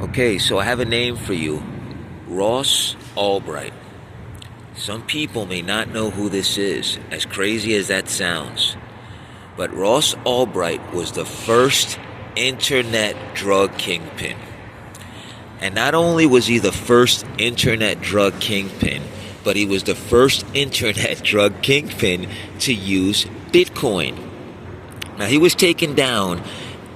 Okay, so I have a name for you. Ross Albright. Some people may not know who this is, as crazy as that sounds. But Ross Albright was the first internet drug kingpin. And not only was he the first internet drug kingpin, but he was the first internet drug kingpin to use Bitcoin. Now, he was taken down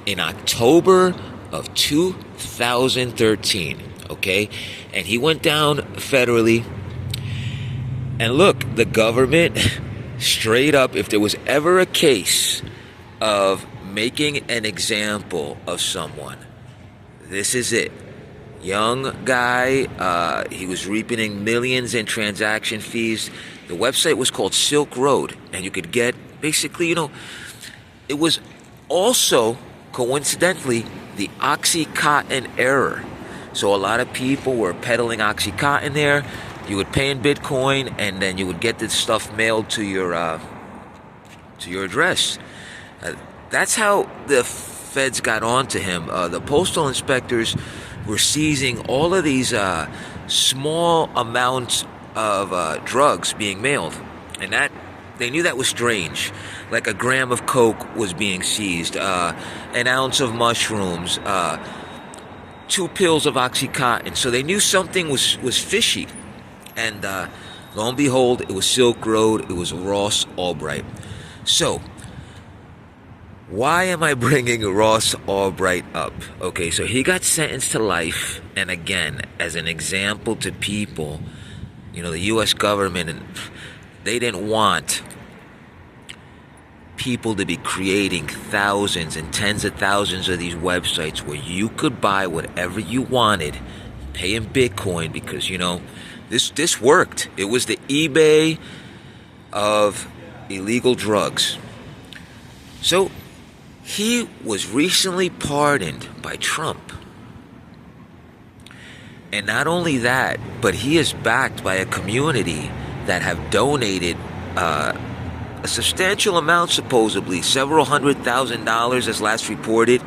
in October of 2013, okay? And he went down federally. And look, the government, straight up, if there was ever a case of making an example of someone, this is it. Young guy, he was reaping millions in transaction fees. The website was called Silk Road, and you could get, basically, it was also, coincidentally, the Oxycontin error. So a lot of people were peddling Oxycontin there. You would pay in Bitcoin, and then you would get this stuff mailed to your address. That's how the feds got onto him. The postal inspectors were seizing all of these small amounts of drugs being mailed, and that they knew that was strange. Like a gram of coke was being seized, an ounce of mushrooms, 2 pills of Oxycontin. So they knew something was fishy. And lo and behold, it was Silk Road. It was Ross Albright. So, why am I bringing Ross Albright up? Okay, so he got sentenced to life. And again, as an example to people, the U.S. government, and they didn't want people to be creating thousands and tens of thousands of these websites where you could buy whatever you wanted, pay in Bitcoin, because, this worked. It was the eBay of illegal drugs. So he was recently pardoned by Trump. And not only that, but he is backed by a community that have donated a substantial amount, supposedly, several $100,000 as last reported,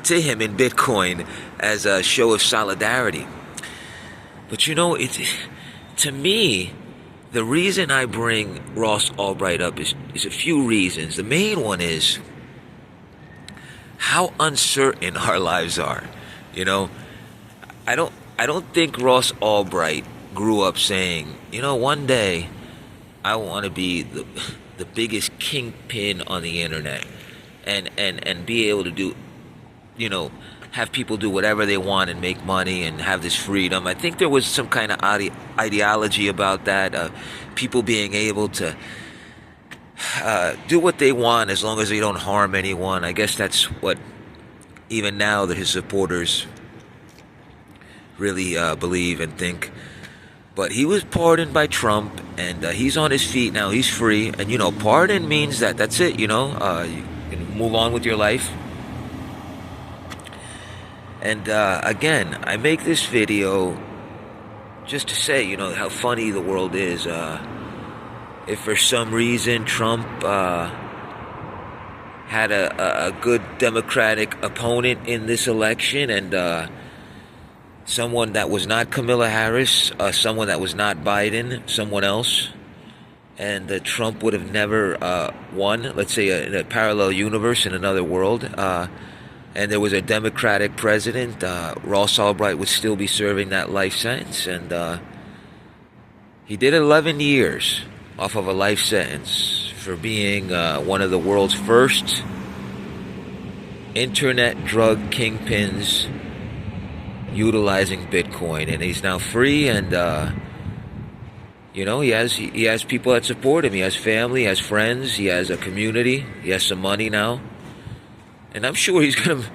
to him in Bitcoin as a show of solidarity. But to me, the reason I bring Ross Albright up is a few reasons. The main one is how uncertain our lives are. I don't think Ross Albright grew up saying, one day I want to be the biggest kingpin on the internet and be able to do, have people do whatever they want and make money and have this freedom. I think there was some kind of ideology about that, people being able to do what they want as long as they don't harm anyone. I guess that's what, even now, that his supporters really believe and think. But he was pardoned by Trump, and he's on his feet now. He's free. And, pardon means that's it, you can move on with your life. And again, I make this video just to say, how funny the world is. If for some reason Trump had a good Democratic opponent in this election, and someone that was not Kamala Harris, someone that was not Biden, someone else, and Trump would have never won, let's say in a parallel universe, in another world, and there was a Democratic president, Ross Albright would still be serving that life sentence. And he did 11 years off of a life sentence for being one of the world's first internet drug kingpins utilizing Bitcoin. And he's now free, and he has people that support him. He has family, he has friends, he has a community, he has some money now. And I'm sure he's going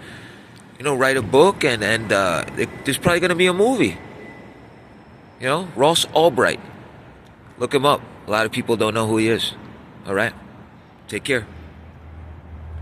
to, write a book, and there's probably going to be a movie. Ross Albright. Look him up. A lot of people don't know who he is. All right? Take care.